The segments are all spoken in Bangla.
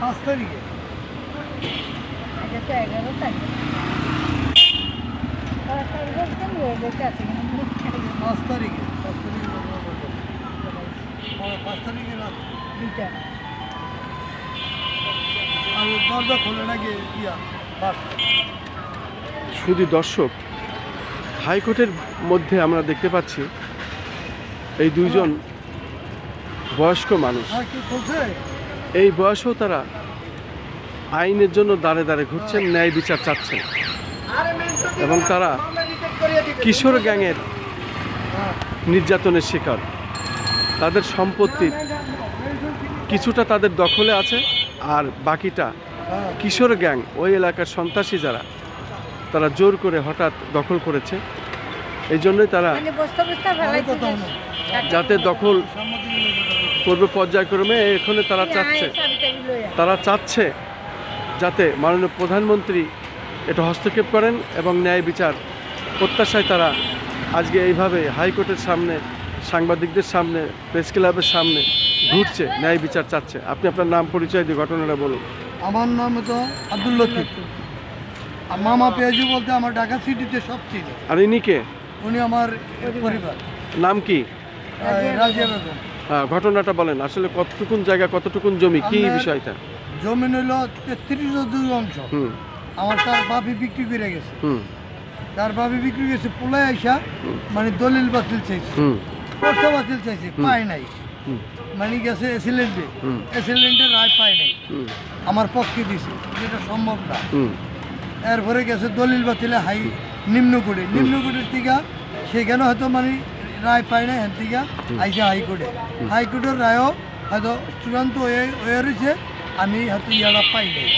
5 তারিখে। এটা তো 11 তারিখ। 5 তারিখে কেন এটা আছে কিন্তু 5 তারিখে 5 তারিখে রাত 2টা। আর দরজা খোলে নাকি ইয়া বাস। শুধু দর্শক, হাইকোর্টের মধ্যে আমরা দেখতে পাচ্ছি এই দুইজন বয়স্ক মানুষ। হ্যাঁ, কি বলছে? এই বয়সেও তারা আইনের জন্য দাঁড়ে দাঁড়ে ঘুরছেন, ন্যায় বিচার চাচ্ছেন। এবং তারা কিশোর গ্যাংয়ের নির্যাতনের শিকার। তাদের সম্পত্তির কিছুটা তাদের দখলে আছে, আর বাকিটা কিশোর গ্যাং, ওই এলাকার সন্ত্রাসী যারা, তারা জোর করে হঠাৎ দখল করেছে। এই জন্যই তারা মানে বস্তা বস্তা ফেলাই দিয়েছে। যাতে দখল করবে পর্যায়ক্রমে, এখানে তারা চাচ্ছে যাতে মাননীয় প্রধানমন্ত্রী এটা হস্তক্ষেপ করেন এবং ন্যায় বিচার প্রত্যাশায় তারা আজকে এইভাবে হাইকোর্টের সামনে, সাংবাদিকদের সামনে, প্রেস ক্লাবের সামনে ঘুরছে, ন্যায় বিচার চাচ্ছে। আপনি আপনার নাম পরিচয় দিয়ে ঘটনাটা বলুন। আমার নাম তো আব্দুল লতিফ। আর মামা পেঁয়াজু বলতে আমার ঢাকা সিটিতে সব চিনি। আর ইনি কে? উনি আমার পরিবার। নাম কি? রাজিয়া বেগম। হ্যাঁ, ঘটনাটা বলেন। আসলে কতটুকুন জায়গা, কতটুকুন জমি, কি বিষয়টা? জমি হইল 33 অংশ। আমার তার বাপি বিক্রি করে গেছে। তার বাপি বিক্রি গেছে, পোলায় আইসা মানে দলিল বাতিল চাইছে, পর্চা বাতিল চাইছে, পায় নাই। মানে গেছে এসিলেন্টের রায় পায় নাই, আমার পক্ষে দিছে, যেটা সম্ভব না। এরপরে গেছে দলিল বাতিলে নিম্নকোটের থেকে, সেখানে হয়তো মানে রায় পায় না, হ্যাঁ থেকে আইসা হাইকোর্টের রায়ও হয়তো চূড়ান্ত হয়ে রয়েছে, আমি হয়তো ইয়ারা পাই নাই।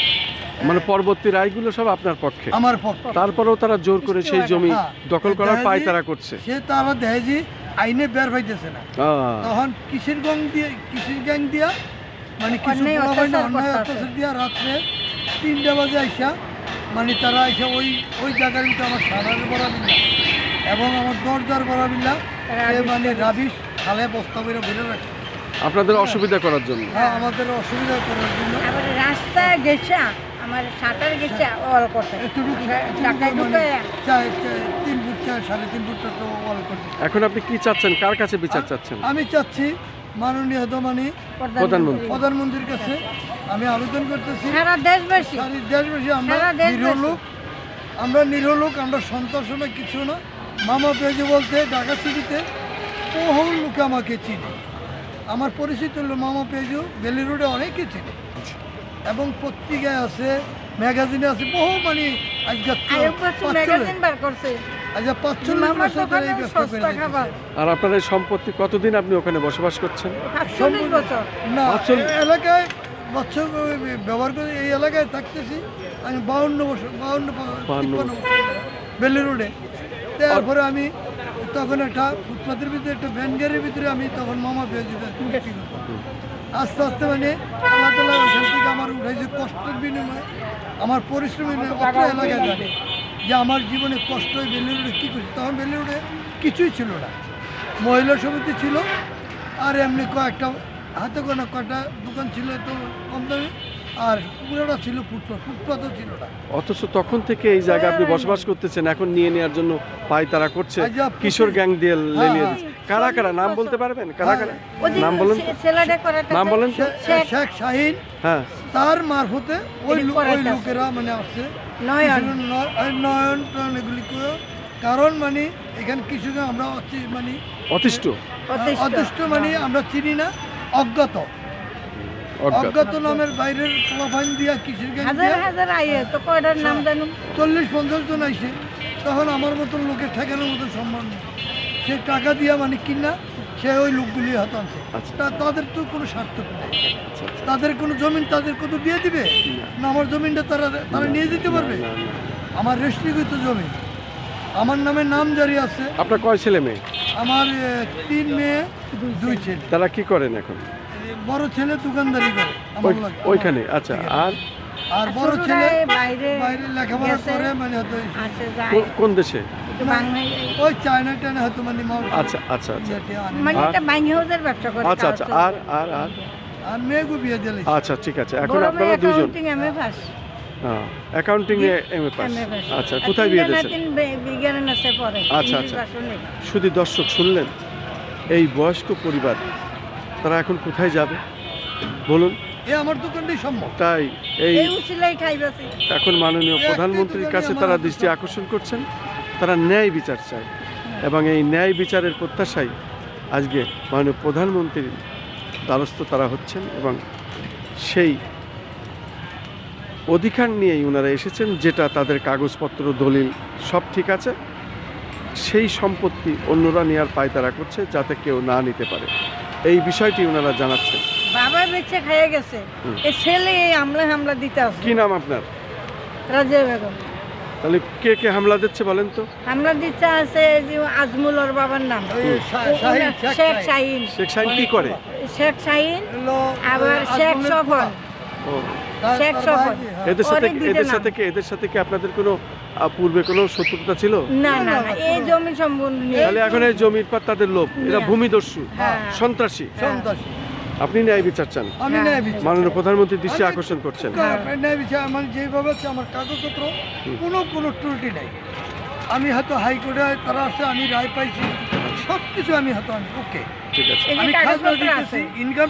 মানে পরবর্তী রায়গুলো সব আপনার পক্ষে? আমার পক্ষে। তারপরেও তারা জোর করে সেই জমি দখল করার পায় তারা করছে। সে তারা দেখে যে আইনে বের পাইতেছে না, তখন কিসের গ্যাং দিয়া মানে কিছু অন্যায় অত্যাচার দিয়া রাত্রে 3টা বাজে আইসা মানে তারা আইসা ওই জায়গার ভিতরে আমার সারার বরাবিল্লা এবং আমার দরজার বরাবিল্লা মানে রাবিশ খালে বস্তা করে ভরে রাখছে আপনাদের অসুবিধা করার জন্য। হ্যাঁ, আমাদের অসুবিধা করার জন্য। আবার রাস্তা গেছে আমার সাঁতার গেছে অল করতে ঢাকায় ঢুকে 3 ফুট 3.5 ফুট তো অল করছে। এখন আপনি কি চাচ্ছেন, কার কাছে বিচার চাচ্ছেন? আমি চাচ্ছি মাননীয় প্রধানমন্ত্রীর কাছে আমি আবেদন করতেছি। সারা দেশবাসী আমরা নিরীহ লোক, আমরা সন্ত্রাস না, কিছু না। মামা পেঁয়াজু বলতে ঢাকা সিটিতে বহু লোকে আমাকে চিনে, আমার পরিচিত হলো মামা পেঁয়াজু, বেলি রোডে অনেকে চিনে এবং পত্রিকায় আছে, ম্যাগাজিনে আছে, বহু মানে আর আপনার এই সম্পত্তি কতদিন আপনি ওখানে বসবাস করছেন? না, এলাকায় বছর ব্যবহার করে এই এলাকায় থাকতেছি আমি 52 বছর, 52 বেলি রোডে। তারপরে আমি তখন একটা ফুটপাথের ভিতরে, একটা ভ্যান গাড়ির ভিতরে আমি তখন মামা পেয়েছি। আস্তে আস্তে মানে আল্লাহ তাআলা ওইখান থেকে আমার উঠাইছে কষ্টের বিনিময়ে, আমার পরিশ্রমের অত এলাকায় জানে যে আমার জীবনে কষ্ট বেলি রোডে কী করছি। তখন বেলি রোডে কিছুই ছিল না, মহিলা সমিতি ছিল, আর এমনি কয়েকটা হাতে গোনা কয়েকটা দোকান ছিল তো কম দামে, আর পুরোটা ছিল ফুটপাতও ছিল না। অথচ তখন থেকে এই জায়গা আপনি বসবাস করতেছেন, এখন নিয়ে নেওয়ার জন্য পায় তারা করছে, কিশোর গ্যাং দিয়ে লেলিয়ে দিচ্ছে। কারা কারা নাম বলতে পারবেন? কারা কারা নাম বলেন? নাম বলেন। শেখ শাহিন, হ্যাঁ, তার মারফতে ওই লোকেরা মানে আসছে, নয়ন এগুলি করে। কারণ মানে এখানে কিছু আমরা মানে অতিষ্ঠ মানে আমরা চিনি না, অজ্ঞাত নামের বাইরের প্রোফাইল দিয়া কিসের গ্যাং নাম জানুন 40-50 জন আইসে। তখন আমার মতন লোকের ঠেকানোর মতো সম্ভব নেই, সে টাকা দিয়া মানে কিনা সে ওই লোকগুলি হাতে আনছে। তাদের তো কোনো স্বার্থ নেই, তাদের কোনো জমিন তাদের কত দিয়ে দিবে না, আমার জমিনটা তারা নিয়ে যেতে পারবে। আমার রেস্ট্রিকৃত জমি, আমার নামে নাম জারি আছে। আপনার কয় ছেলে মেয়ে? আমার 3 মেয়ে 2 ছেলে। তারা কি করেন এখন? বড় ছেলে দোকানদারি করে ওইখানে। আচ্ছা, আর বড় ছেলে বাইরে লেখাপড়া করে, মানে হয়তো কোন দেশে? ওই চায়না টাইনা হয়তো মানে। আচ্ছা, মানে এটা বাইং হাউসের ব্যবসা করে। আচ্ছা, আর আর মেয়েকে বিয়ে দিলে আচ্ছা ঠিক আছে, এখন বড় আপনারা মেয়ে দুজন অ্যাকাউন্টিং এমএ পাস। অ্যাকাউন্টিং এ এমএ পাস। এমএ পাস। আচ্ছা, কোথায় বিয়ে দিয়েছেন? বিজ্ঞানের আছে পড়ে। আচ্ছা, ইংলিশ আচ্ছা। ভাষণ নেই। শুধু দর্শক শুনলেন, এই বয়স্ক পরিবার তারা এখন কোথায় যাবে বলুন? এ আমার দোকানটাই সম্ভব। তাই এই এই উচিলাই খাইবাছি। এখন মাননীয় প্রধানমন্ত্রীর কাছে তারা দৃষ্টি আকর্ষণ করছেন, তারা ন্যায় বিচার চায় এবং এই ন্যায় বিচারের প্রত্যাশায় আজকে মাননীয় প্রধানমন্ত্রীর দ্বারস্থ তারা হচ্ছেন এবং সেই অধিকার নিয়েই ওনারা এসেছেন, যেটা তাদের কাগজপত্র দলিল সব ঠিক আছে, সেই সম্পত্তি অন্যরা নেওয়ার পায়তারা করছে যাতে কেউ না নিতে পারে, এই বিষয়টি ওনারা জানাচ্ছেন। বাবা বেঁচে খাইয়ে গেছে, এ ছেলে এই হামলা দিতে আছে। কি নাম আপনার? রাজিয়া বেগম। তাহলে কে কে হামলা দিচ্ছে বলেন তো? হামলা দিতে আছে যে আজমুল ওর বাবার নাম, শেখ শাহিন। শেখ শাহিন কি করে? শেখ শাহিন আবার শেখ সফর। ও, শেখ সফর। এদের সাথে কি আপনাদের কোনো পূর্বে কোনো শত্রুতা ছিল? না না না, এই জমি সম্বন্ধ নিয়ে। তাহলে এখন এই জমির পর তাদের লোভ, এরা ভূমিদস্যু, হ্যাঁ। সন্ত্রাসী। সন্ত্রাসী। আপনি ন্যায় বিচার চান, আমি ন্যায় বিচার মাননীয় প্রধানমন্ত্রীর দৃষ্টি আকর্ষণ করছেন। ন্যায় বিচার মানে যেভাবে আছে আমার কাগজপত্র কোনো ত্রুটি নেই। আমি হয়তো হাইকোর্টে তারা আসছে, আমি রায় পাইছি, সব কিছু আমি হয়তো ওকে। ঠিক আছে, এই যে আমি খাজনা কাগজপত্র দিতেছি, আছে। ইনকাম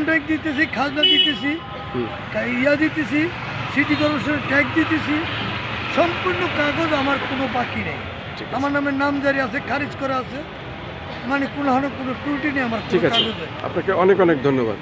ট্যাক্স দিতেছি, খাজনা দিতেছি, হুম। ইয়া দিতেছি, সিটি কর্পোরেশনের ট্যাক্স দিতেছি, সম্পূর্ণ কাগজ আমার কোনো বাকি নেই। ঠিক আছে। আমার নামে নামজারি আছে, খারিজ করা আছে, মানে কোনো ত্রুটি নেই আমার ঠিক আছে, কাগজে। আপনাকে অনেক অনেক ধন্যবাদ।